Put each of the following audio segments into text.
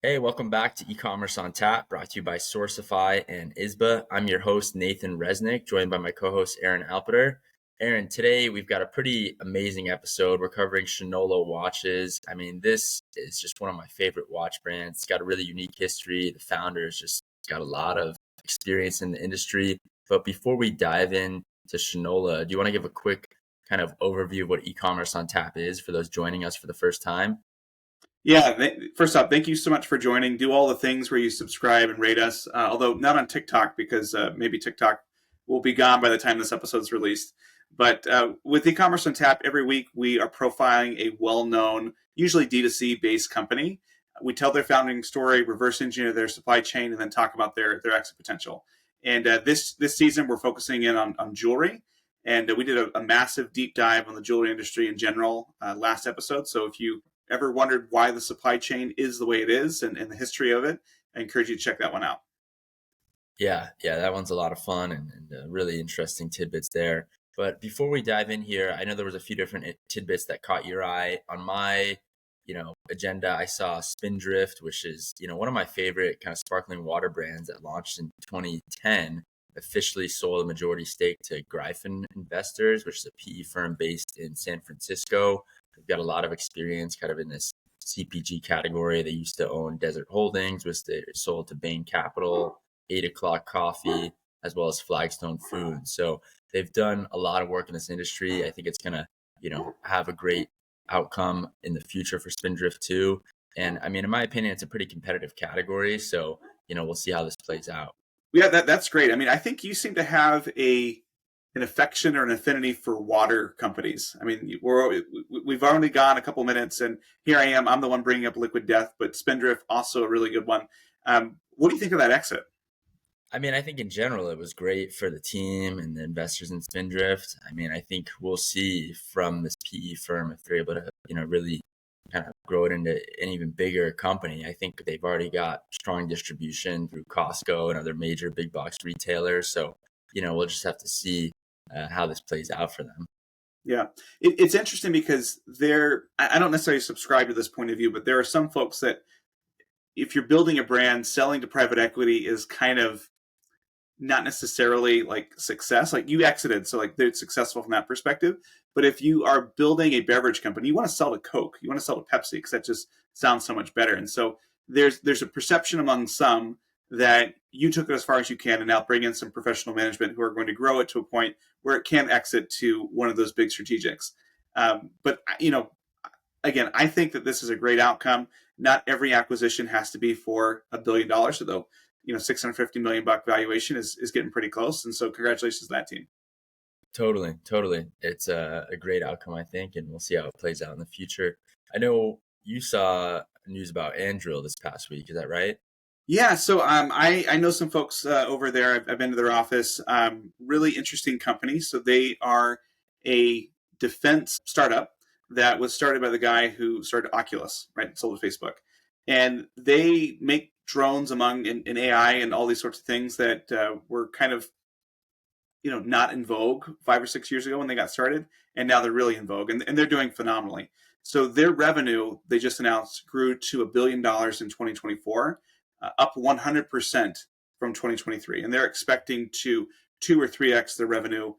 Hey, welcome back to Ecommerce on Tap, brought to you by Sourcify and ISBA. I'm your host, Nathan Resnick, joined by my co-host, Aaron Alpeter. Aaron, today we've got a pretty amazing episode. We're covering Shinola watches. I mean, this is just one of my favorite watch brands. It's got a really unique history. The founder's just got a lot of experience in the industry. But before we dive in to Shinola, do you want to give a quick kind of overview of what Ecommerce on Tap is for those joining us for the first time? Yeah, first off, thank you so much for joining. Do all the things where you subscribe and rate us, although not on TikTok because maybe TikTok will be gone by the time this episode is released. But with e-commerce on tap, every week we are profiling a well-known, usually D2C based company. We tell their founding story, reverse engineer their supply chain, and then talk about their exit potential. And this season, we're focusing in on jewelry. And we did a massive deep dive on the jewelry industry in general last episode. So if you ever wondered why the supply chain is the way it is and the history of it, I encourage you to check that one out. Yeah, that one's a lot of fun and really interesting tidbits there. But before we dive in here, I know there was a few different tidbits that caught your eye. On my, agenda, I saw Spindrift, which is, one of my favorite kind of sparkling water brands that launched in 2010, officially sold a majority stake to Gryphon Investors, which is a PE firm based in San Francisco. They've got a lot of experience kind of in this CPG category. They used to own Desert Holdings, which they sold to Bain Capital, 8 O'Clock Coffee, as well as Flagstone Foods. So they've done a lot of work in this industry. I think it's going to, have a great outcome in the future for Spindrift too. And I mean, in my opinion, it's a pretty competitive category. So, we'll see how this plays out. Yeah, that's great. I mean, I think you seem to have an affection or an affinity for water companies. I mean, we've already gone a couple minutes, and here I am. I'm the one bringing up Liquid Death, but Spindrift also a really good one. What do you think of that exit? I mean, I think in general it was great for the team and the investors in Spindrift. I mean, I think we'll see from this PE firm if they're able to, really kind of grow it into an even bigger company. I think they've already got strong distribution through Costco and other major big box retailers. So, we'll just have to see how this plays out for them. Yeah, it's interesting because I don't necessarily subscribe to this point of view, but there are some folks that if you're building a brand, selling to private equity is kind of not necessarily like success. Like you exited, so like they're successful from that perspective. But if you are building a beverage company, you want to sell to Coke, you want to sell to Pepsi because that just sounds so much better. And so there's a perception among some that you took it as far as you can and now bring in some professional management who are going to grow it to a point where it can exit to one of those big strategics. But again, I think that this is a great outcome. Not every acquisition has to be for $1 billion, although $650 million valuation is getting pretty close. And so congratulations to that team. Totally. It's a great outcome, I think, and we'll see how it plays out in the future. I know you saw news about Anduril this past week. Is that right? Yeah, so I know some folks over there. I've been to their office. Really interesting company. So they are a defense startup that was started by the guy who started Oculus, right? Sold to Facebook. And they make drones in AI and all these sorts of things that were kind of, not in vogue 5 or 6 years ago when they got started. And now they're really in vogue and they're doing phenomenally. So their revenue, they just announced, grew to $1 billion in 2024. Up 100% from 2023. And they're expecting to 2 or 3x their revenue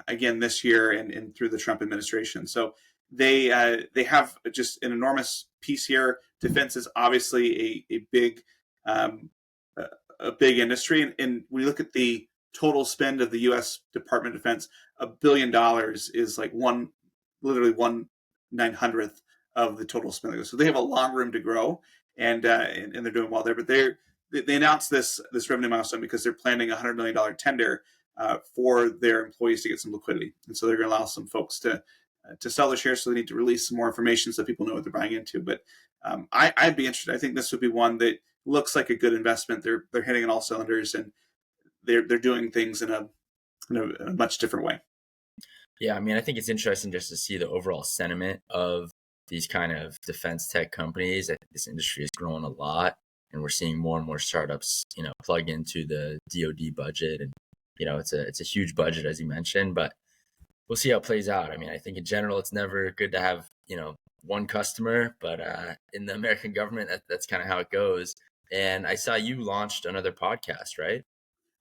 again this year and through the Trump administration. So they have just an enormous piece here. Defense is obviously a big industry. And when you look at the total spend of the U.S. Department of Defense, $1 billion is like literally 1/900th of the total spending. So they have a long room to grow. And they're doing well there. But they announced this revenue milestone because they're planning a $100 million tender for their employees to get some liquidity. And so they're going to allow some folks to sell their shares. So they need to release some more information so people know what they're buying into. But I'd be interested. I think this would be one that looks like a good investment. They're hitting on all cylinders and they're doing things in a much different way. Yeah, I mean, I think it's interesting just to see the overall sentiment of these kind of defense tech companies. I think this industry has grown a lot and we're seeing more and more startups, plug into the DoD budget. And, it's a huge budget, as you mentioned, but we'll see how it plays out. I mean, I think in general, it's never good to have, one customer, but in the American government, that's kind of how it goes. And I saw you launched another podcast, right?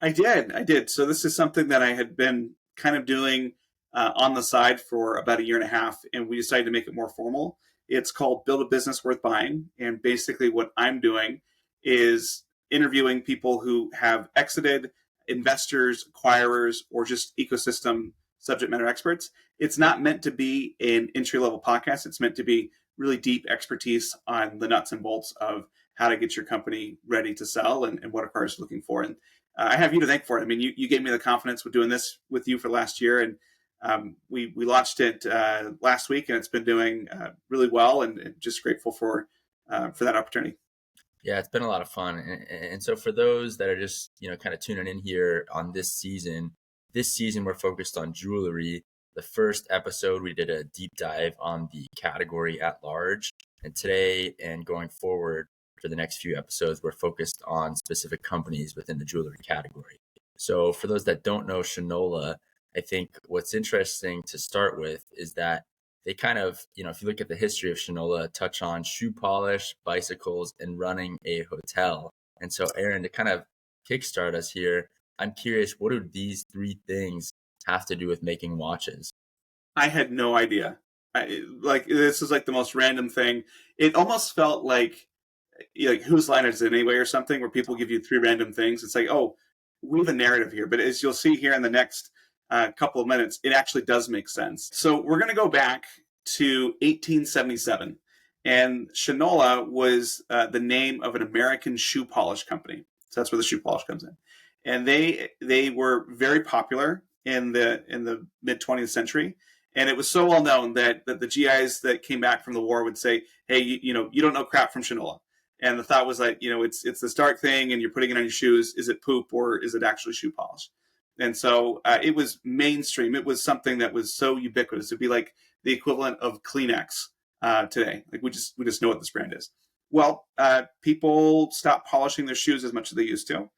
I did. So this is something that I had been kind of doing on the side for about a year and a half, and we decided to make it more formal. It's called Build a Business Worth Buying, and basically what I'm doing is interviewing people who have exited, investors, acquirers, or just ecosystem subject matter experts. It's not meant to be an entry level podcast. It's meant to be really deep expertise on the nuts and bolts of how to get your company ready to sell and what a car is looking for. And I have you to thank for it. I mean, you gave me the confidence with doing this with you for last year, and we launched it last week, and it's been doing really well, and just grateful for that opportunity. Yeah, it's been a lot of fun. And so for those that are just, kind of tuning in here on this season we're focused on jewelry. The first episode, we did a deep dive on the category at large. And today and going forward for the next few episodes, we're focused on specific companies within the jewelry category. So for those that don't know Shinola, I think what's interesting to start with is that they kind of, if you look at the history of Shinola, touch on shoe polish, bicycles, and running a hotel. And so, Aaron, to kind of kickstart us here, I'm curious, what do these three things have to do with making watches? I had no idea. Like this is like the most random thing. It almost felt like whose line is it anyway or something, where people give you three random things. It's like, oh, we have a narrative here, but as you'll see here in the next couple of minutes, it actually does make sense. So we're going to go back to 1877, and Shinola was the name of an American shoe polish company. So that's where the shoe polish comes in, and they were very popular in the mid 20th century. And it was so well known that the GIs that came back from the war would say, "Hey, you don't know crap from Shinola." And the thought was like, it's this dark thing, and you're putting it on your shoes. Is it poop or is it actually shoe polish? And so it was mainstream. It was something that was so ubiquitous. It'd be like the equivalent of Kleenex today. Like we just know what this brand is. Well, people stopped polishing their shoes as much as they used to,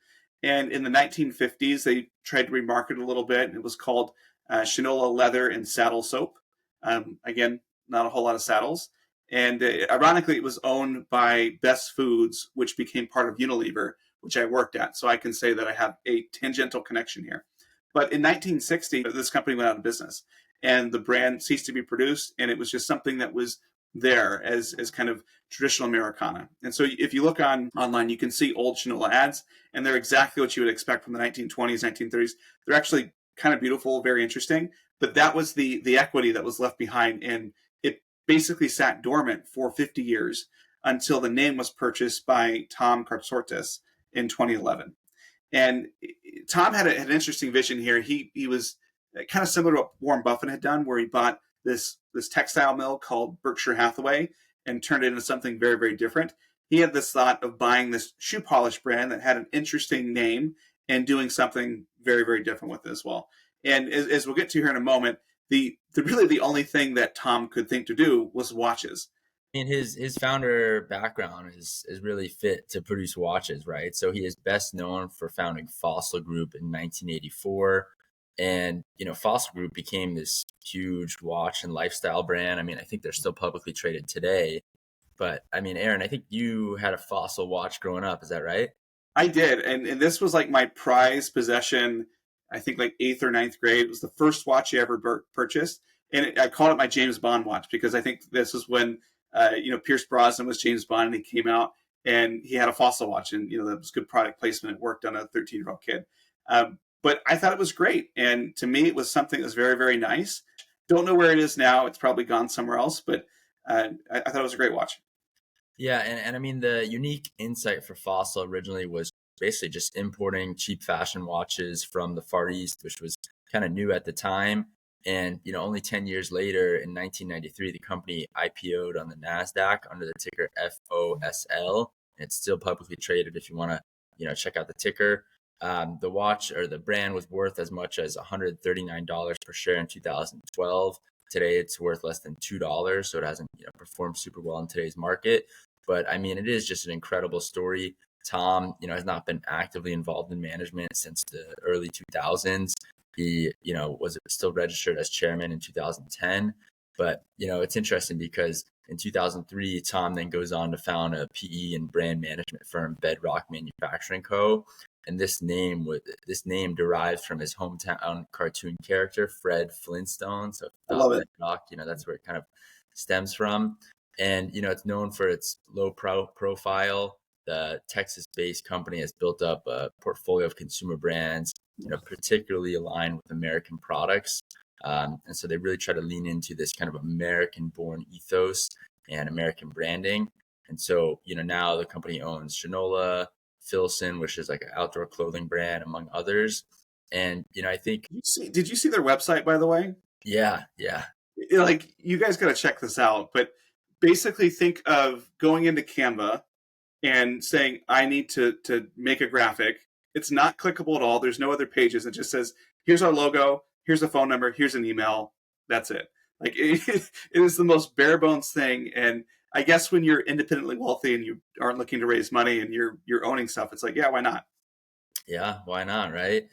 and in the 1950s they tried to remarket a little bit. It was called Shinola Leather and Saddle Soap. Again, not a whole lot of saddles. And ironically, it was owned by Best Foods, which became part of Unilever, which I worked at. So I can say that I have a tangential connection here. But in 1960, this company went out of business, and the brand ceased to be produced. And it was just something that was there as kind of traditional Americana. And so if you look online, you can see old Shinola ads, and they're exactly what you would expect from the 1920s, 1930s. They're actually kind of beautiful, very interesting. But that was the equity that was left behind, and it basically sat dormant for 50 years until the name was purchased by Tom Kartsortis in 2011. And Tom had an interesting vision here. He was kind of similar to what Warren Buffett had done, where he bought this textile mill called Berkshire Hathaway and turned it into something very, very different. He had this thought of buying this shoe polish brand that had an interesting name and doing something very, very different with it as well. And as we'll get to here in a moment, the really the only thing that Tom could think to do was watches. And his founder background is really fit to produce watches, right? So he is best known for founding Fossil Group in 1984. And, Fossil Group became this huge watch and lifestyle brand. I mean, I think they're still publicly traded today. But I mean, Aaron, I think you had a Fossil watch growing up. Is that right? I did. And this was like my prized possession. I think like 8th or ninth grade. It was the first watch I ever purchased. And I called it my James Bond watch because I think this was when, Pierce Brosnan was James Bond, and he came out and he had a Fossil watch, and, that was good product placement. It worked on a 13-year-old kid. But I thought it was great. And to me, it was something that was very, very nice. Don't know where it is now. It's probably gone somewhere else, but I thought it was a great watch. Yeah. And I mean, the unique insight for Fossil originally was basically just importing cheap fashion watches from the Far East, which was kind of new at the time. And, only 10 years later, in 1993, the company IPO'd on the NASDAQ under the ticker FOSL. And it's still publicly traded if you want to, check out the ticker. The watch or the brand was worth as much as $139 per share in 2012. Today, it's worth less than $2. So it hasn't performed super well in today's market. But I mean, it is just an incredible story. Tom, has not been actively involved in management since the early 2000s. He, was still registered as chairman in 2010. But, it's interesting because in 2003, Tom then goes on to found a PE and brand management firm, Bedrock Manufacturing Co. And this name derives from his hometown cartoon character, Fred Flintstone. So I love it. Bedrock, that's where it kind of stems from. And it's known for its low profile. The Texas-based company has built up a portfolio of consumer brands, particularly aligned with American products. And so they really try to lean into this kind of American-born ethos and American branding. And so, now the company owns Shinola, Filson, which is like an outdoor clothing brand, among others. And, I think, Did you see their website, by the way? yeah. Like, you guys got to check this out. But basically, think of going into Canva and saying, I need to make a graphic. It's not clickable at all. There's no other pages. It just says, here's our logo, here's a phone number, here's an email. That's it. Like, it is the most bare bones thing. And I guess when you're independently wealthy and you aren't looking to raise money and you're owning stuff, it's like, yeah, why not? Yeah, why not, right?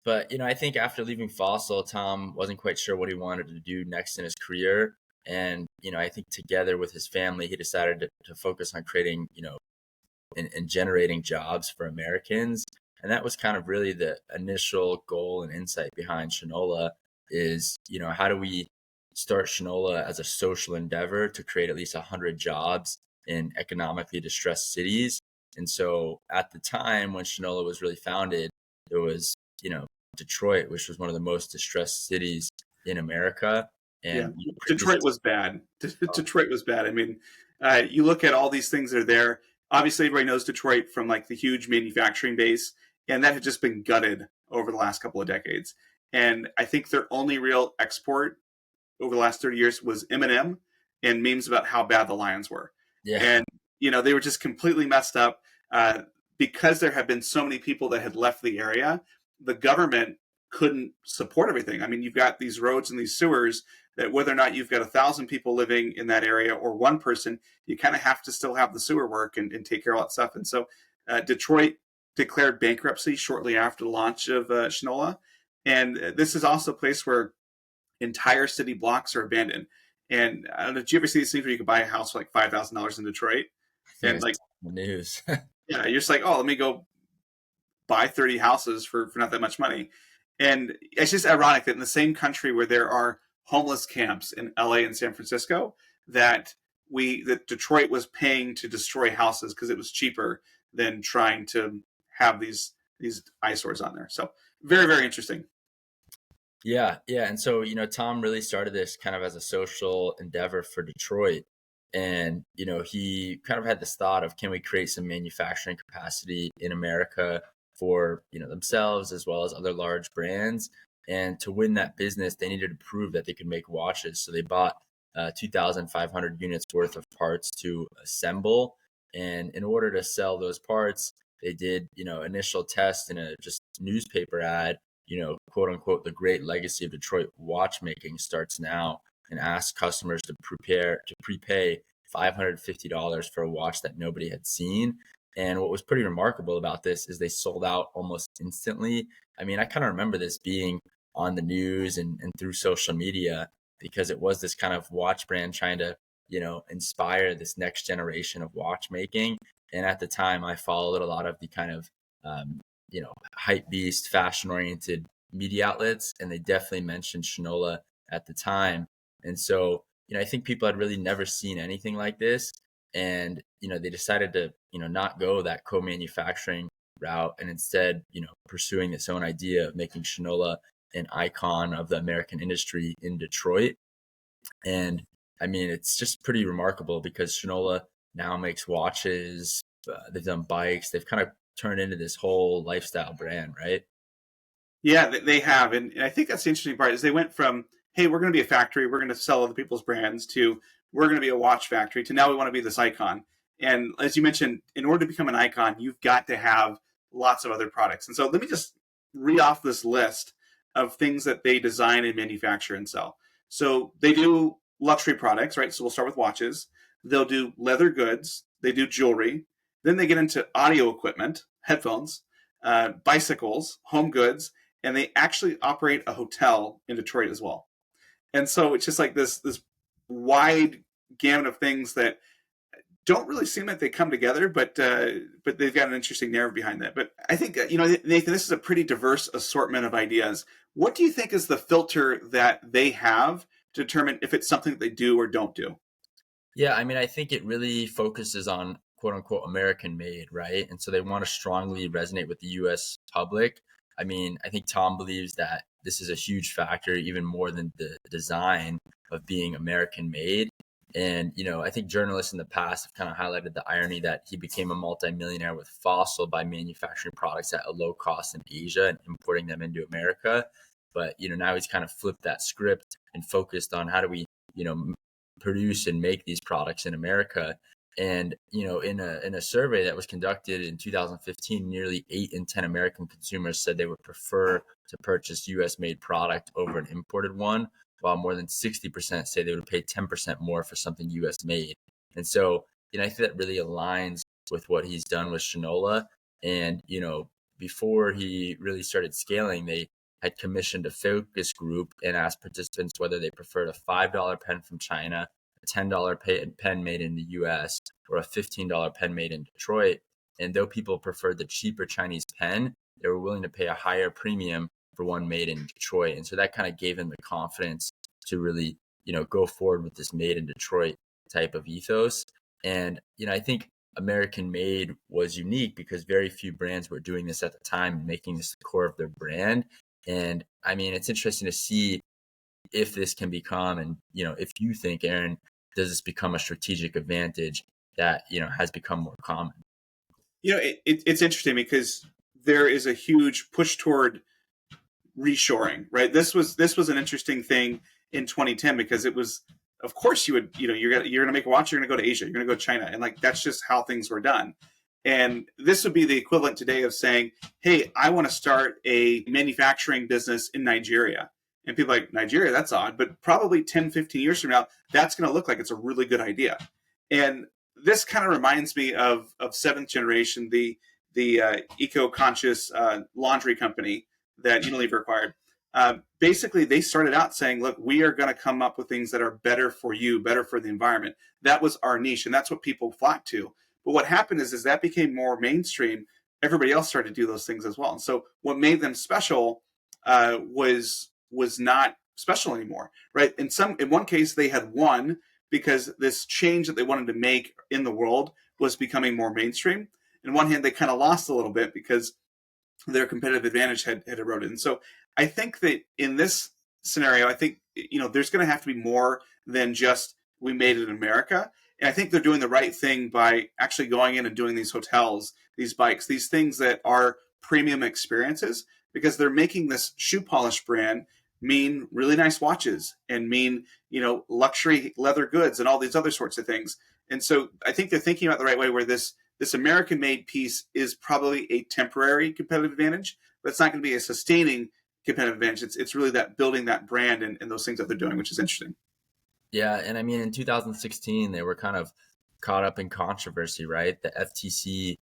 But, I think after leaving Fossil, Tom wasn't quite sure what he wanted to do next in his career. And, I think together with his family, he decided to focus on creating, and generating jobs for Americans. And that was kind of really the initial goal and insight behind Shinola is, how do we start Shinola as a social endeavor to create at least 100 jobs in economically distressed cities. And so at the time when Shinola was really founded, there was, Detroit, which was one of the most distressed cities in America. Yeah, And Detroit was bad. Detroit was bad. I mean, you look at all these things that are there. Obviously, everybody knows Detroit from like the huge manufacturing base, and that had just been gutted over the last couple of decades. And I think their only real export over the last 30 years was M&M and memes about how bad the Lions were. yeah, And, they were just completely messed up because there have been so many people that had left the area. The government couldn't support everything. I mean, you've got these roads and these sewers that whether or not you've got 1,000 people living in that area or one person, you kind of have to still have the sewer work and take care of all that stuff. And so Detroit declared bankruptcy shortly after the launch of Shinola. And this is also a place where entire city blocks are abandoned. And I don't know, did you ever see these things where you could buy a house for like $5,000 in Detroit? I think And like, it's the news. yeah, you're just like, oh, let me go buy 30 houses for not that much money. And it's just ironic that in the same country where there are homeless camps in LA and San Francisco, that Detroit was paying to destroy houses because it was cheaper than trying to have these eyesores on there. So very, very interesting. Yeah. And so, Tom really started this kind of as a social endeavor for Detroit. And, he kind of had this thought of, can we create some manufacturing capacity in America for, themselves as well as other large brands? And to win that business, they needed to prove that they could make watches. So they bought 2,500 units worth of parts to assemble. And in order to sell those parts, they did, initial tests in a just newspaper ad, quote unquote, the great legacy of Detroit watchmaking starts now, and asked customers to prepay $550 for a watch that nobody had seen. And what was pretty remarkable about this is they sold out almost instantly. I mean, I kind of remember this being on the news and through social media, because it was this kind of watch brand trying to, inspire this next generation of watchmaking. And at the time, I followed a lot of the kind of, hype beast, fashion oriented media outlets, and they definitely mentioned Shinola at the time. And so, I think people had really never seen anything like this. And, they decided to, not go that co-manufacturing route and instead, pursuing this own idea of making Shinola an icon of the American industry in Detroit. And I mean, it's just pretty remarkable because Shinola now makes watches, they've done bikes, they've kind of turned into this whole lifestyle brand, right? Yeah, they have. And I think that's the interesting part is they went from, hey, we're going to be a factory, we're going to sell other people's brands, to we're going to be a watch factory, to now we want to be this icon. And as you mentioned, in order to become an icon, you've got to have lots of other products. And so let me just read off this list of things that they design and manufacture and sell. So they do luxury products, right? So we'll start with watches. They'll do leather goods. They do jewelry. Then they get into audio equipment, headphones, bicycles, home goods, and they actually operate a hotel in Detroit as well. And so it's just like this wide gamut of things that don't really seem like they come together, but they've got an interesting narrative behind that. But I think Nathan, this is a pretty diverse assortment of ideas. What do you think is the filter that they have to determine if it's something that they do or don't do? Yeah, I mean, I think it really focuses on quote unquote American made, right? And so they want to strongly resonate with the US public. I mean, I think Tom believes that this is a huge factor, even more than the design of being American made. And, I think journalists in the past have kind of highlighted the irony that he became a multimillionaire with Fossil by manufacturing products at a low cost in Asia and importing them into America. But, now he's kind of flipped that script and focused on how do we, produce and make these products in America. And in a survey that was conducted in 2015, nearly 8 in 10 American consumers said they would prefer to purchase U.S. made product over an imported one, while more than 60% say they would pay 10% more for something U.S. made. And so, I think that really aligns with what he's done with Shinola. And before he really started scaling, they had commissioned a focus group and asked participants whether they preferred a $5 pen from China, a $10 pen made in the US, or a $15 pen made in Detroit. And though people preferred the cheaper Chinese pen, they were willing to pay a higher premium for one made in Detroit. And so that kind of gave them the confidence to really, go forward with this made in Detroit type of ethos. And, I think American made was unique because very few brands were doing this at the time, making this the core of their brand. And I mean, it's interesting to see if this can become, and, if you think, Aaron, does this become a strategic advantage that, has become more common? It's interesting because there is a huge push toward reshoring, right? This was an interesting thing in 2010 because it was, of course, you're gonna make a watch, you're gonna go to Asia, you're gonna go to China, and like that's just how things were done. And this would be the equivalent today of saying, hey, I want to start a manufacturing business in Nigeria. And people are like, Nigeria, that's odd. But probably 10, 15 years from now, that's going to look like it's a really good idea. And this kind of reminds me of Seventh Generation, the eco-conscious laundry company that Unilever acquired. Basically, they started out saying, look, we are going to come up with things that are better for you, better for the environment. That was our niche, and that's what people flocked to. But what happened is that became more mainstream. Everybody else started to do those things as well. And so what made them special was not special anymore, right? In one case, they had won because this change that they wanted to make in the world was becoming more mainstream. On one hand, they kind of lost a little bit because their competitive advantage had eroded. And so I think that in this scenario, I think there's going to have to be more than just we made it in America. And I think they're doing the right thing by actually going in and doing these hotels, these bikes, these things that are premium experiences, because they're making this shoe polish brand mean really nice watches and mean, luxury leather goods and all these other sorts of things. And so I think they're thinking about the right way where this American made piece is probably a temporary competitive advantage, but it's not going to be a sustaining competitive advantage. It's really that building that brand and those things that they're doing, which is interesting. Yeah, and I mean, in 2016, they were kind of caught up in controversy, right? The FTC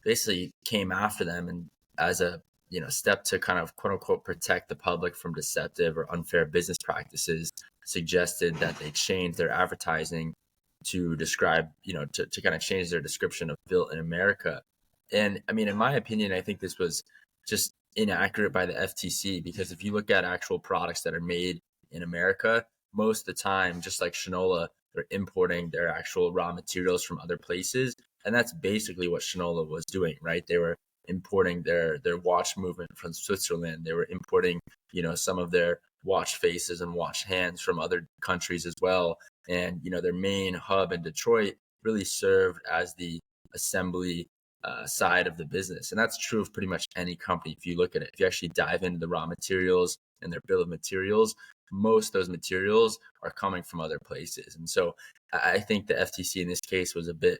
basically came after them and as a step to kind of quote unquote protect the public from deceptive or unfair business practices, suggested that they change their advertising to describe, to kind of change their description of built in America. And I mean, in my opinion, I think this was just inaccurate by the FTC because if you look at actual products that are made in America, most of the time, just like Shinola, they're importing their actual raw materials from other places. And that's basically what Shinola was doing, right? They were importing their watch movement from Switzerland. They were importing, some of their watch faces and watch hands from other countries as well. And, their main hub in Detroit really served as the assembly side of the business. And that's true of pretty much any company. If you look at it, if you actually dive into the raw materials and their bill of materials, most of those materials are coming from other places. And so I think the FTC in this case was a bit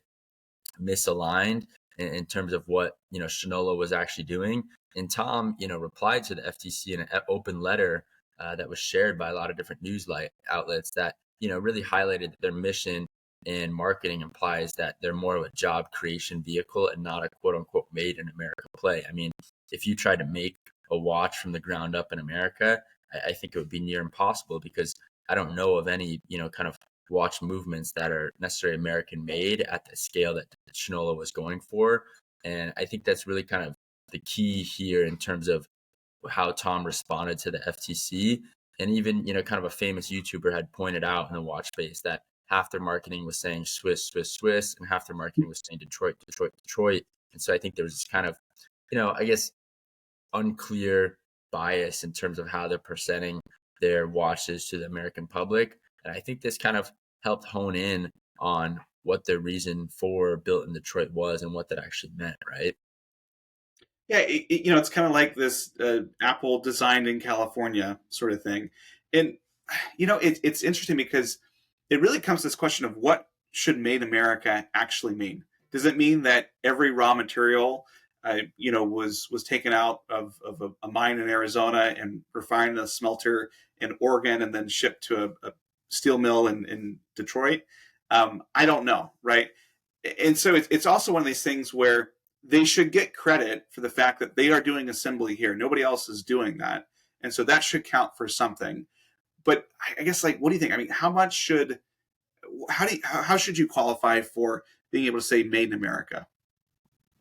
misaligned in terms of what, Shinola was actually doing. And Tom, replied to the FTC in an open letter that was shared by a lot of different news outlets that, really highlighted that their mission and marketing implies that they're more of a job creation vehicle and not a quote unquote made in America play. I mean, if you try to make a watch from the ground up in America, I think it would be near impossible because I don't know of any, kind of watch movements that are necessarily American made at the scale that Shinola was going for. And I think that's really kind of the key here in terms of how Tom responded to the FTC. And even, kind of a famous YouTuber had pointed out in the watch space that half their marketing was saying Swiss, Swiss, Swiss, and half their marketing was saying Detroit, Detroit, Detroit. And so I think there was this kind of, I guess, unclear bias in terms of how they're presenting their watches to the American public. And I think this kind of helped hone in on what the reason for Built in Detroit was and what that actually meant, right? Yeah, it's kind of like this Apple designed in California sort of thing. And, it's interesting because it really comes to this question of what should made America actually mean? Does it mean that every raw material, was taken out of a mine in Arizona and refined in a smelter in Oregon and then shipped to a steel mill in Detroit? I don't know, right? And so it's also one of these things where they should get credit for the fact that they are doing assembly here. Nobody else is doing that. And so that should count for something. But I guess, like, what do you think? I mean, how should you qualify for being able to say made in America?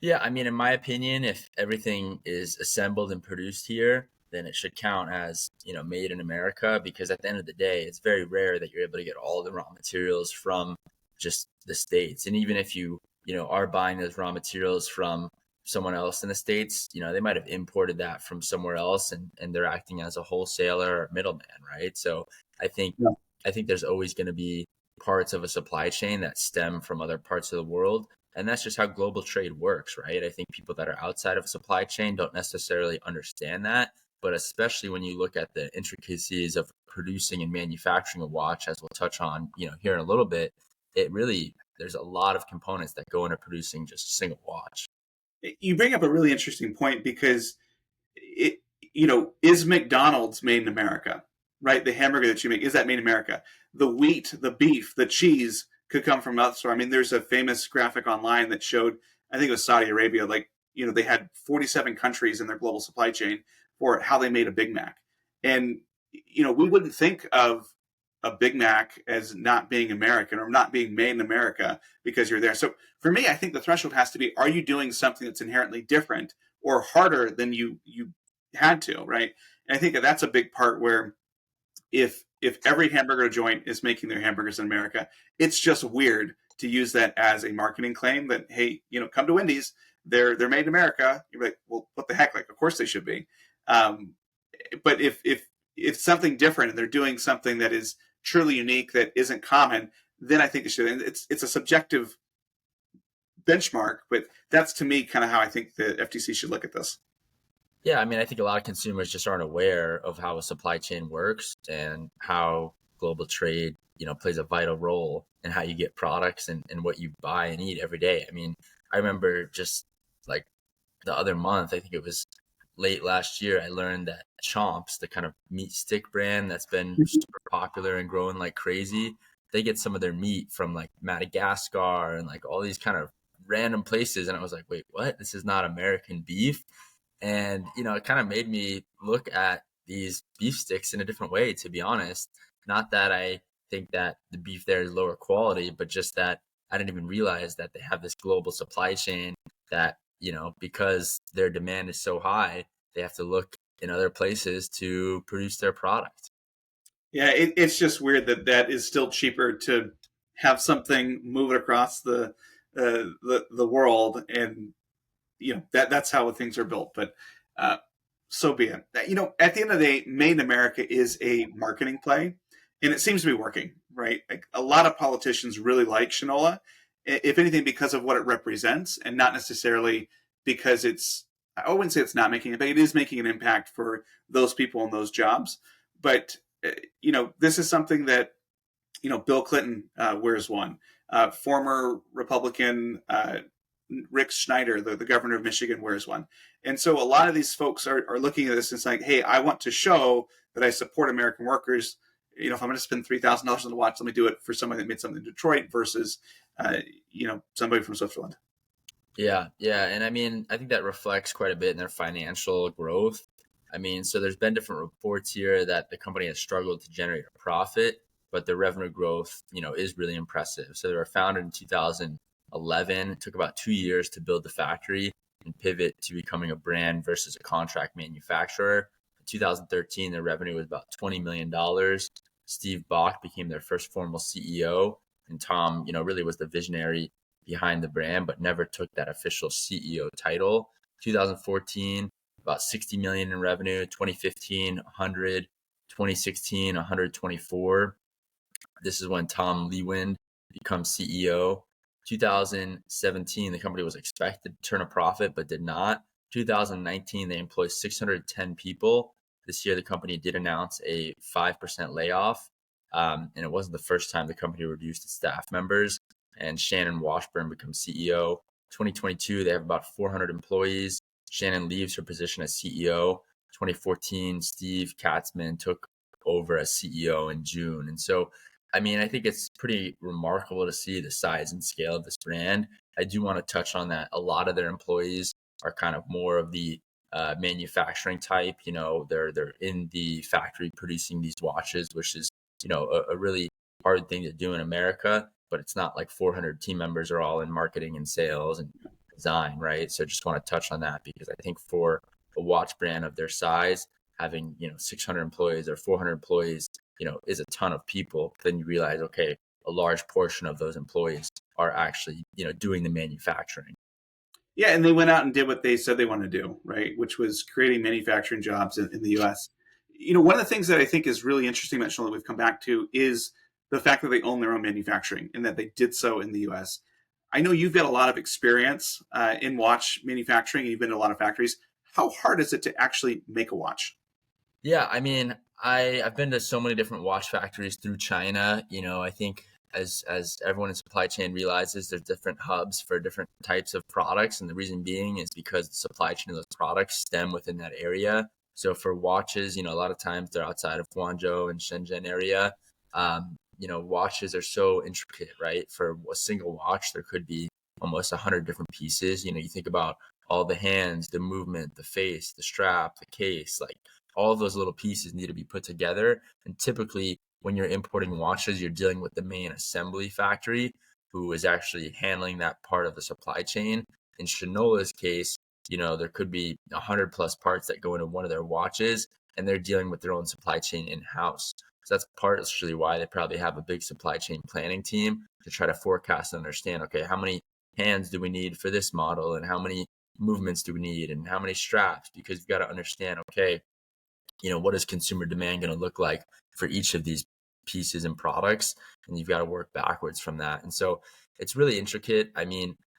Yeah, I mean, in my opinion, if everything is assembled and produced here, then it should count as, made in America, because at the end of the day, it's very rare that you're able to get all the raw materials from just the States. And even if you, are buying those raw materials from someone else in the States, they might have imported that from somewhere else, and they're acting as a wholesaler or middleman, right? So I think Yeah. I think there's always going to be parts of a supply chain that stem from other parts of the world. And that's just how global trade works, right? I think people that are outside of a supply chain don't necessarily understand that. But especially when you look at the intricacies of producing and manufacturing a watch, as we'll touch on, here in a little bit, it really, there's a lot of components that go into producing just a single watch. You bring up a really interesting point because it, is McDonald's made in America, right? The hamburger that you make, is that made in America? The wheat, the beef, the cheese could come from elsewhere. I mean, there's a famous graphic online that showed, I think it was Saudi Arabia, like, they had 47 countries in their global supply chain for how they made a Big Mac. And, we wouldn't think of a Big Mac as not being American or not being made in America because you're there. So for me, I think the threshold has to be, are you doing something that's inherently different or harder than you had to, right? And I think that that's a big part where if every hamburger joint is making their hamburgers in America, it's just weird to use that as a marketing claim that, hey, come to Wendy's, they're made in America. You're like, well, what the heck? Like, of course they should be. But if something different and they're doing something that is truly unique that isn't common, then I think it should. And it's a subjective benchmark, but that's to me kind of how I think the FTC should look at this. Yeah, I mean, I think a lot of consumers just aren't aware of how a supply chain works and how global trade, plays a vital role in how you get products and what you buy and eat every day. I mean, I remember just like the other month, I think it was late last year, I learned that Chomps, the kind of meat stick brand that's been super popular and growing like crazy, they get some of their meat from like Madagascar and like all these kind of random places. And I was like, wait, what? This is not American beef. And, it kind of made me look at these beef sticks in a different way, to be honest. Not that I think that the beef there is lower quality, but just that I didn't even realize that they have this global supply chain that, because their demand is so high, they have to look in other places to produce their product. Yeah, it's just weird that that is still cheaper to have something move it across the world, and that's how things are built. But uh, so be it. At the end of the day, Made in America is a marketing play, and it seems to be working. Right, like a lot of politicians really like Shinola, if anything, because of what it represents, and not necessarily because it's. I wouldn't say it's not making it, but it is making an impact for those people in those jobs. But this is something that Bill Clinton wears one. Former Republican Rick Schneider, the governor of Michigan, wears one. And so a lot of these folks are looking at this and saying, hey, I want to show that I support American workers. If I'm going to spend $3,000 on a watch, let me do it for somebody that made something in Detroit versus, somebody from Switzerland. Yeah, yeah. And I mean, I think that reflects quite a bit in their financial growth. I mean, so there's been different reports here that the company has struggled to generate a profit, but their revenue growth, is really impressive. So they were founded in 2011. It took about 2 years to build the factory and pivot to becoming a brand versus a contract manufacturer. In 2013, their revenue was about $20 million. Steve Bach became their first formal CEO, and Tom, really was the visionary behind the brand, but never took that official CEO title. 2014, about 60 million in revenue. 2015, 100. 2016, 124. This is when Tom Lewind becomes CEO. 2017, the company was expected to turn a profit, but did not. 2019, they employed 610 people. This year, the company did announce a 5% layoff. And it wasn't the first time the company reduced its staff members. And Shannon Washburn becomes CEO. 2022, they have about 400 employees. Shannon leaves her position as CEO. 2014, Steve Katzman took over as CEO in June. And so, I think it's pretty remarkable to see the size and scale of this brand. I do want to touch on that. A lot of their employees are kind of more of the manufacturing type. They're in the factory producing these watches, which is, a really hard thing to do in America. But it's not like 400 team members are all in marketing and sales and design, right? So just want to touch on that because I think for a watch brand of their size, having 600 employees or 400 employees, is a ton of people. Then you realize, okay, a large portion of those employees are actually doing the manufacturing. Yeah, and they went out and did what they said they wanted to do, right? Which was creating manufacturing jobs in the U.S. One of the things that I think is really interesting about Shinola that we've come back to is the fact that they own their own manufacturing and that they did so in the U.S. I know you've got a lot of experience in watch manufacturing. You've been to a lot of factories. How hard is it to actually make a watch? Yeah, I've been to so many different watch factories through China. I think as everyone in supply chain realizes, there's different hubs for different types of products, and the reason being is because the supply chain of those products stem within that area. So for watches, a lot of times they're outside of Guangzhou and Shenzhen area. Watches are so intricate, right? For a single watch, there could be almost 100 different pieces. You think about all the hands, the movement, the face, the strap, the case, like all of those little pieces need to be put together. And typically when you're importing watches, you're dealing with the main assembly factory who is actually handling that part of the supply chain. In Shinola's case, there could be 100 plus parts that go into one of their watches, and they're dealing with their own supply chain in-house. So that's partially why they probably have a big supply chain planning team to try to forecast and understand, okay, how many hands do we need for this model, and how many movements do we need, and how many straps? Because you've got to understand, okay, what is consumer demand going to look like for each of these pieces and products? And you've got to work backwards from that. And so it's really intricate. I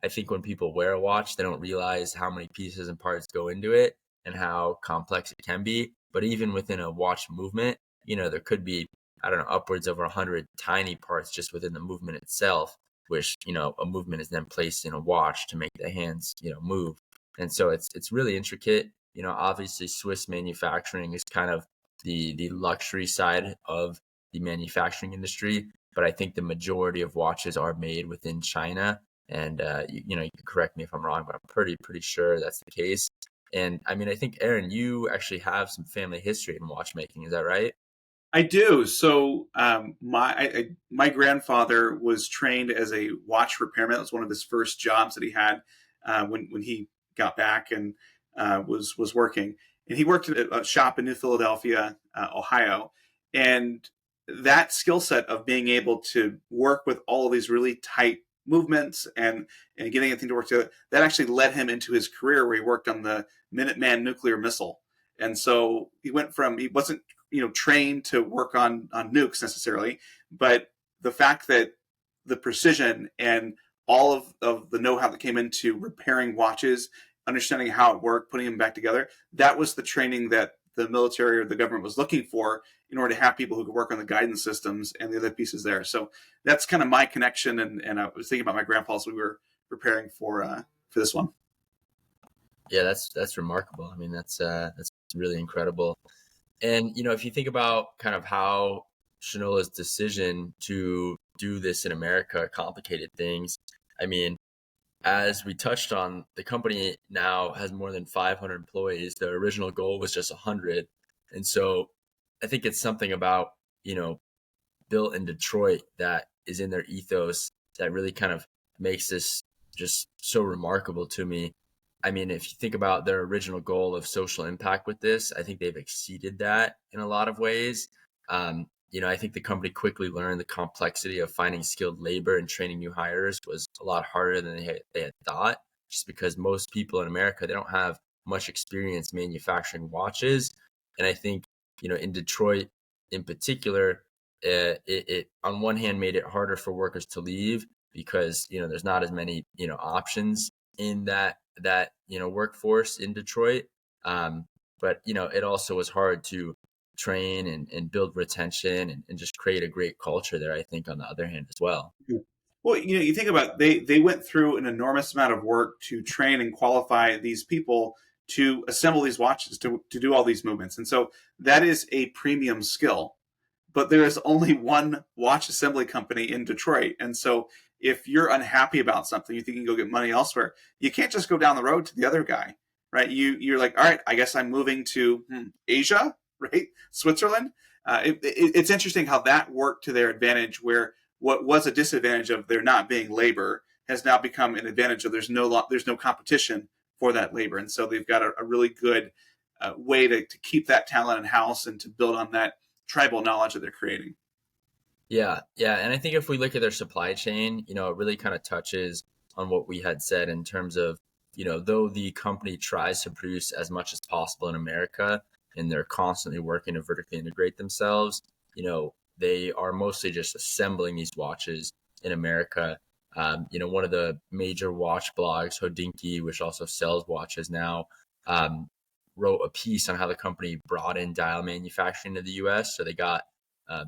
think when people wear a watch, they don't realize how many pieces and parts go into it and how complex it can be. But even within a watch movement, there could be, I don't know, upwards of 100 tiny parts just within the movement itself, which, a movement is then placed in a watch to make the hands, move. And so it's really intricate. Obviously Swiss manufacturing is kind of the luxury side of the manufacturing industry, but I think the majority of watches are made within China. And you can correct me if I'm wrong, but I'm pretty sure that's the case. And I think, Aaron, you actually have some family history in watchmaking. Is that right? I do. So my grandfather was trained as a watch repairman. It was one of his first jobs that he had when he got back and was working. And he worked at a shop in New Philadelphia, Ohio. And that skill set of being able to work with all of these really tight movements and getting everything to work together, that actually led him into his career where he worked on the Minuteman nuclear missile. And so he wasn't trained to work on nukes necessarily, but the fact that the precision and all of the know-how that came into repairing watches, understanding how it worked, putting them back together, that was the training that the military or the government was looking for in order to have people who could work on the guidance systems and the other pieces there. So that's kind of my connection. And I was thinking about my grandpa as we were preparing for this one. Yeah, that's remarkable. That's really incredible. And if you think about kind of how Shinola's decision to do this in America complicated things, as we touched on, the company now has more than 500 employees. The original goal was just 100. And so I think it's something about, built in Detroit that is in their ethos that really kind of makes this just so remarkable to me. I mean, if you think about their original goal of social impact with this, I think they've exceeded that in a lot of ways. I think the company quickly learned the complexity of finding skilled labor and training new hires was a lot harder than they had thought, just because most people in America, they don't have much experience manufacturing watches. And I think, in Detroit in particular, it on one hand made it harder for workers to leave because, there's not as many, options in that workforce in Detroit. But it also was hard to train and build retention and just create a great culture there, I think, on the other hand as well. Well, you think about they went through an enormous amount of work to train and qualify these people to assemble these watches to do all these movements, and so that is a premium skill. But there is only one watch assembly company in Detroit, and so if you're unhappy about something, you think you can go get money elsewhere. You can't just go down the road to the other guy, right? You're like, all right, I guess I'm moving to Asia, right? Switzerland. It's interesting how that worked to their advantage, where what was a disadvantage of there not being labor has now become an advantage of there's no competition for that labor, and so they've got a really good way to keep that talent in house and to build on that tribal knowledge that they're creating. Yeah, yeah. And I think if we look at their supply chain, it really kind of touches on what we had said in terms of, though the company tries to produce as much as possible in America and they're constantly working to vertically integrate themselves, they are mostly just assembling these watches in America. One of the major watch blogs, Hodinkee, which also sells watches now, wrote a piece on how the company brought in dial manufacturing to the US. So they got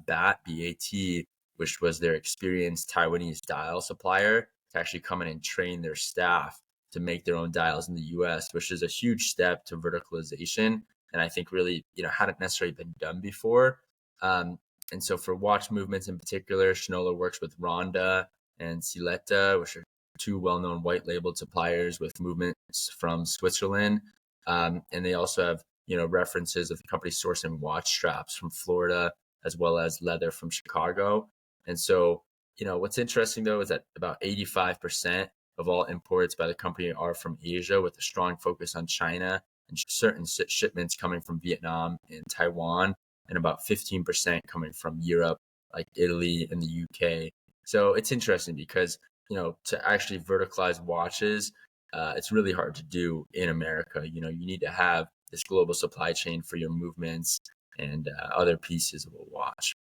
BAT, which was their experienced Taiwanese dial supplier, to actually come in and train their staff to make their own dials in the US, which is a huge step to verticalization. And I think really, hadn't necessarily been done before. And so for watch movements in particular, Shinola works with Ronda and Siletta, which are two well-known white labeled suppliers with movements from Switzerland. And they also have, references of the company sourcing watch straps from Florida, as well as leather from Chicago. And so, what's interesting though is that about 85% of all imports by the company are from Asia, with a strong focus on China and certain shipments coming from Vietnam and Taiwan, and about 15% coming from Europe, like Italy and the UK. So it's interesting because, to actually verticalize watches, it's really hard to do in America. You need to have this global supply chain for your movements and other pieces of a watch.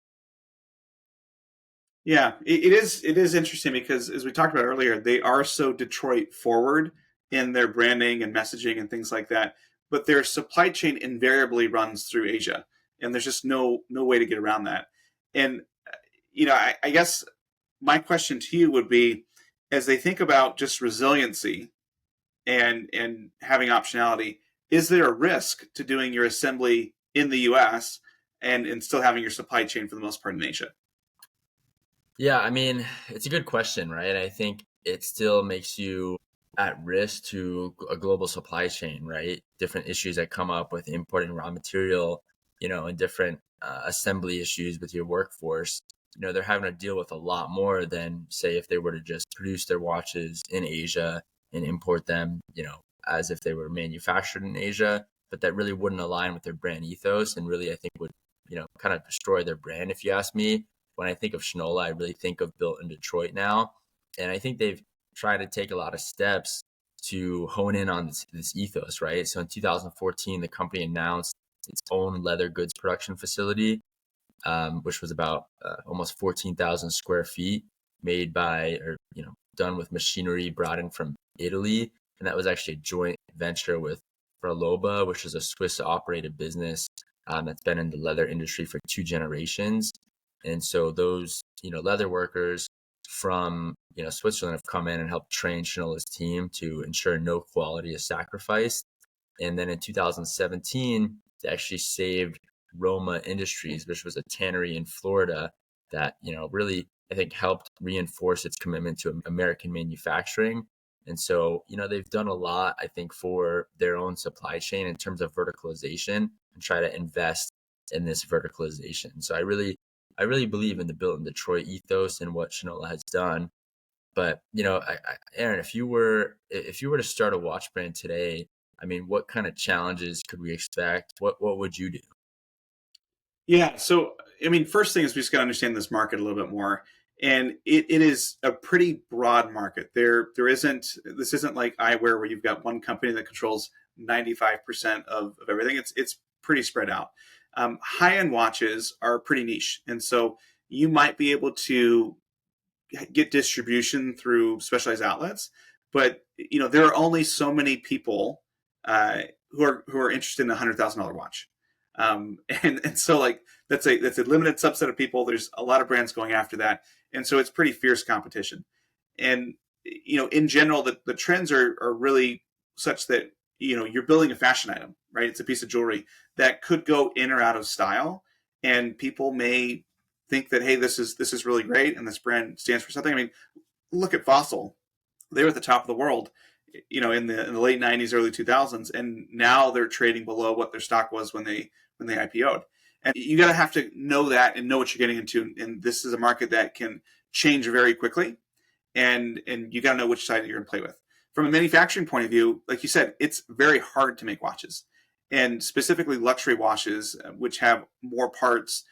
Yeah, it is interesting because as we talked about earlier, they are so Detroit forward in their branding and messaging and things like that. But their supply chain invariably runs through Asia, and there's just no way to get around that. And I guess my question to you would be, as they think about just resiliency and having optionality, is there a risk to doing your assembly in the U.S. and still having your supply chain for the most part in Asia? Yeah, I mean, it's a good question, right? I think it still makes you at risk to a global supply chain, right? Different issues that come up with importing raw material, and different assembly issues with your workforce. They're having to deal with a lot more than, say, if they were to just produce their watches in Asia and import them, as if they were manufactured in Asia. But that really wouldn't align with their brand ethos, and really, I think, would, kind of destroy their brand, if you ask me. When I think of Shinola, I really think of built in Detroit now. And I think they've tried to take a lot of steps to hone in on this ethos, right? So in 2014, the company announced its own leather goods production facility, which was about almost 14,000 square feet, made by, or, done with machinery brought in from Italy. And that was actually a joint venture with Fraloba, which is a Swiss operated business that's been in the leather industry for 2 generations. And so those, leather workers from, Switzerland have come in and helped train Shinola's team to ensure no quality is sacrificed. And then in 2017, they actually saved Roma Industries, which was a tannery in Florida that, really, I think, helped reinforce its commitment to American manufacturing. And so, they've done a lot, I think, for their own supply chain in terms of verticalization and try to invest in this verticalization. So I really, I really believe in the built in Detroit ethos and what Shinola has done. But Aaron, if you were to start a watch brand today, I mean, what kind of challenges could we expect? What would you do? Yeah. So, I mean, first thing is we just got to understand this market a little bit more. And it is a pretty broad market. There isn't, this isn't like eyewear where you've got one company that controls 95% of everything. It's pretty spread out. High-end watches are pretty niche. And so you might be able to get distribution through specialized outlets, but there are only so many people uh, who are interested in $100,000 watch, and so like that's a limited subset of people. There's a lot of brands going after that, and so it's pretty fierce competition. And in general, the trends are really such that you're building a fashion item, right? It's a piece of jewelry that could go in or out of style, and people may think that, hey, this is really great and this brand stands for something. I mean, look at Fossil. They were at the top of the world, in the late 90s, early 2000s, and now they're trading below what their stock was when they IPO'd. And you got to have to know that and know what you're getting into. And this is a market that can change very quickly, and you got to know which side you're going to play with. From a manufacturing point of view, like you said, it's very hard to make watches, and specifically luxury watches, which have more parts.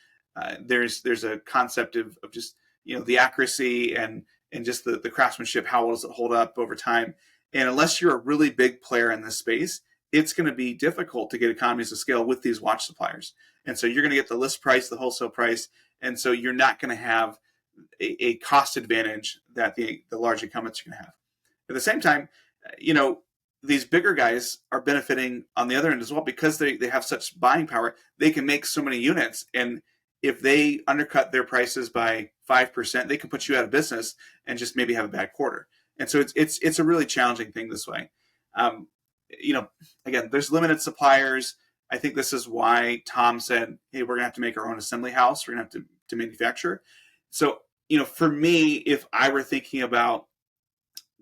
There's a concept of just the accuracy and just the craftsmanship. How well does it hold up over time? And unless you're a really big player in this space, it's going to be difficult to get economies of scale with these watch suppliers. And so you're going to get the list price, the wholesale price, and so you're not going to have a cost advantage that the large incumbents are going to have. At the same time, these bigger guys are benefiting on the other end as well because they have such buying power. They can make so many units, and if they undercut their prices by 5%, they can put you out of business and just maybe have a bad quarter. And so it's a really challenging thing this way. Um, Again, there's limited suppliers. I think this is why Tom said, "Hey, we're gonna have to make our own assembly house. We're gonna have to manufacture." So, for me, if I were thinking about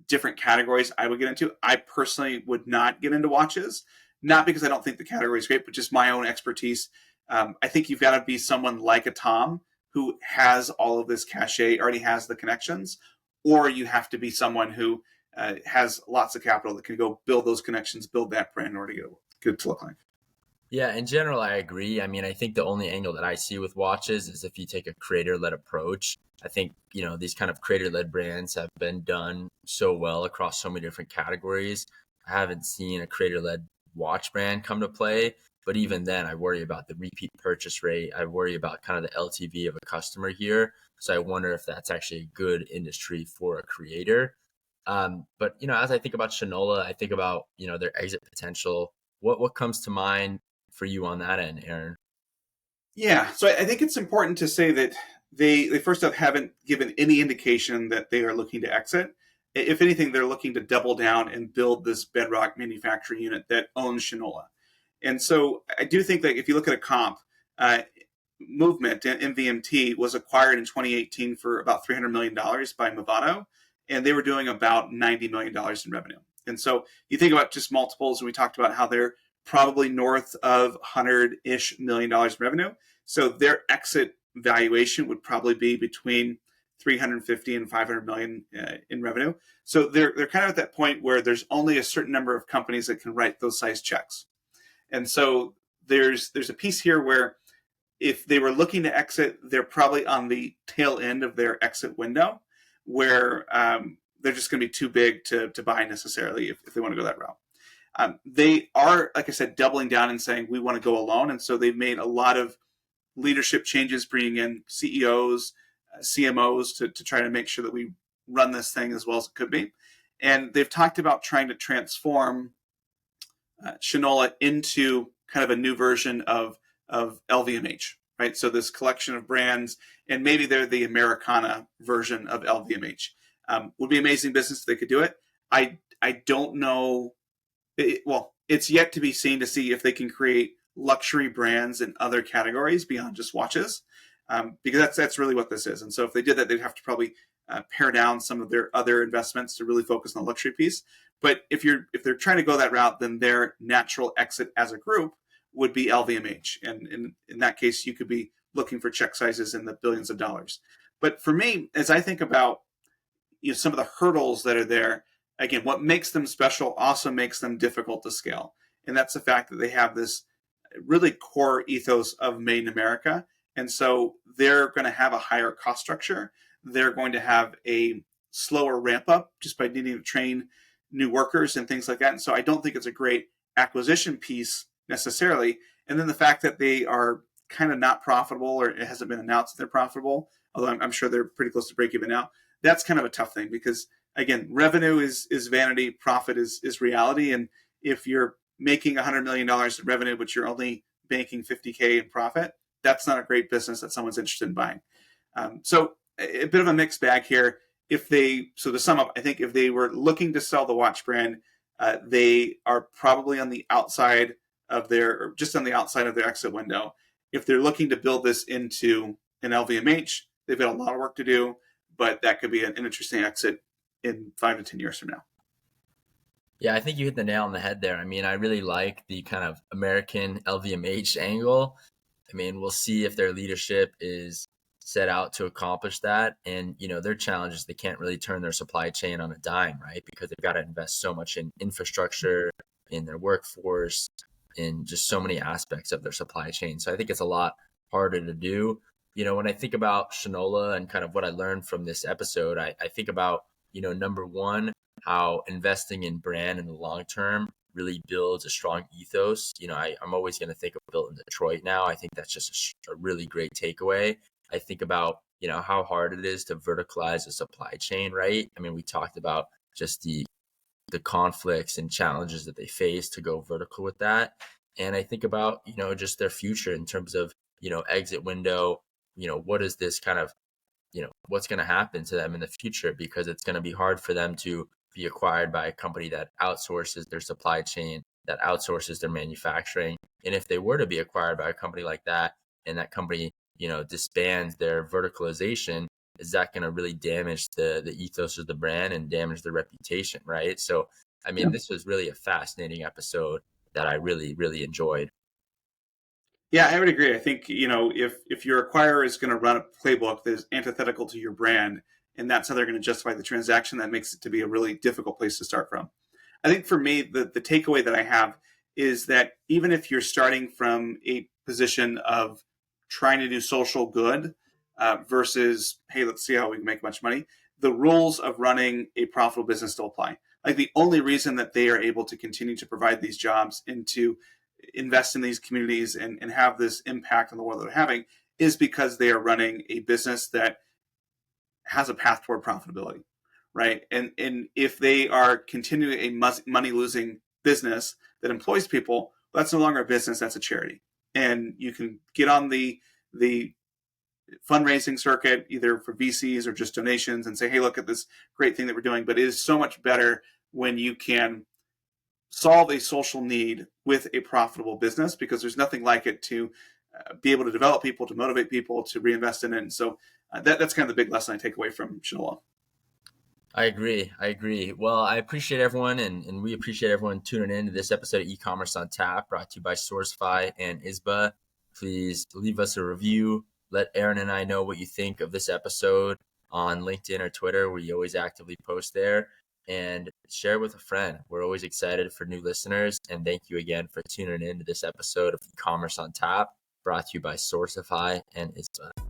different categories I would get into, I personally would not get into watches. Not because I don't think the category is great, but just my own expertise. I think you've got to be someone like a Tom who has all of this cachet, already has the connections, or you have to be someone who has lots of capital that can go build those connections, build that brand in order to get it to look like. Yeah, in general, I agree. I mean, I think the only angle that I see with watches is if you take a creator-led approach. I think, these kind of creator-led brands have been done so well across so many different categories. I haven't seen a creator-led watch brand come to play, but even then, I worry about the repeat purchase rate. I worry about kind of the LTV of a customer here. So I wonder if that's actually a good industry for a creator. But, as I think about Shinola, I think about, their exit potential. What comes to mind for you on that end, Aaron? Yeah, so I think it's important to say that they first off haven't given any indication that they are looking to exit. If anything, they're looking to double down and build this bedrock manufacturing unit that owns Shinola. And so I do think that if you look at a comp, uh, Movement, MVMT, was acquired in 2018 for about $300 million by Movado, and they were doing about $90 million in revenue. And so you think about just multiples, and we talked about how they're probably north of $100-ish million in revenue. So their exit valuation would probably be between 350 and 500 million in revenue. So they're kind of at that point where there's only a certain number of companies that can write those size checks. And so there's a piece here where if they were looking to exit, they're probably on the tail end of their exit window, where they're just going to be too big to buy necessarily if they want to go that route. They are, like I said, doubling down and saying we want to go alone, and so they've made a lot of leadership changes, bringing in CEOs, CMOs to try to make sure that we run this thing as well as it could be. And they've talked about trying to transform Shinola into kind of a new version of LVMH, right? So this collection of brands, and maybe they're the Americana version of LVMH. Would be amazing business if they could do it. I don't know. It's yet to be seen to see if they can create luxury brands in other categories beyond just watches, because that's really what this is. And so if they did that, they'd have to probably pare down some of their other investments to really focus on the luxury piece. But if they're trying to go that route, then their natural exit as a group would be LVMH, and in that case, you could be looking for check sizes in the billions of dollars. But for me, as I think about some of the hurdles that are there, again, what makes them special also makes them difficult to scale. And that's the fact that they have this really core ethos of made in America. And so they're going to have a higher cost structure. They're going to have a slower ramp up just by needing to train new workers and things like that. And so I don't think it's a great acquisition piece necessarily. And then the fact that they are kind of not profitable, or it hasn't been announced that they're profitable, although I'm sure they're pretty close to break even now. That's kind of a tough thing because, again, revenue is vanity, profit is reality. And if you're making $100 million in revenue, but you're only banking $50K in profit, that's not a great business that someone's interested in buying. So a bit of a mixed bag here. So to sum up, I think if they were looking to sell the watch brand, they are probably on the outside of or just on the outside of their exit window. If they're looking to build this into an LVMH, they've got a lot of work to do, but that could be an interesting exit in 5 to 10 years from now. Yeah, I think you hit the nail on the head there. I mean, I really like the kind of American LVMH angle. I mean, we'll see if their leadership is set out to accomplish that. And, their challenge is they can't really turn their supply chain on a dime, right? Because they've got to invest so much in infrastructure, in their workforce, in just so many aspects of their supply chain. So I think it's a lot harder to do. When I think about Shinola and kind of what I learned from this episode, I think about, number one, how investing in brand in the long term really builds a strong ethos. I'm always going to think of built in Detroit now. I think that's just a really great takeaway. I think about, how hard it is to verticalize a supply chain, right? I mean, we talked about just the conflicts and challenges that they face to go vertical with that. And I think about, just their future in terms of, exit window, what is this kind of, what's going to happen to them in the future, because it's going to be hard for them to be acquired by a company that outsources their supply chain, that outsources their manufacturing. And if they were to be acquired by a company like that, and that company, disbands their verticalization, is that going to really damage the ethos of the brand and damage the reputation, right? So, I mean, This was really a fascinating episode that I really, really enjoyed. Yeah, I would agree. I think, if your acquirer is going to run a playbook that is antithetical to your brand, and that's how they're going to justify the transaction, that makes it to be a really difficult place to start from. I think for me, the takeaway that I have is that even if you're starting from a position of trying to do social good versus, hey, let's see how we can make much money, the rules of running a profitable business still apply. Like, the only reason that they are able to continue to provide these jobs and to invest in these communities and have this impact on the world that they're having is because they are running a business that has a path toward profitability, right? And if they are continuing a money losing business that employs people, that's no longer a business, that's a charity. And you can get on the fundraising circuit, either for VCs or just donations, and say, hey, look at this great thing that we're doing. But it is so much better when you can solve a social need with a profitable business, because there's nothing like it to be able to develop people, to motivate people, to reinvest in it. And so that's kind of the big lesson I take away from Shinola. I agree. Well, I appreciate everyone, and we appreciate everyone tuning in to this episode of E-Commerce on Tap, brought to you by Sourcify and ISBA. Please leave us a review. Let Aaron and I know what you think of this episode on LinkedIn or Twitter. We always actively post there. And share with a friend. We're always excited for new listeners. And thank you again for tuning in to this episode of E-Commerce on Tap, brought to you by Sourcify and ISBA.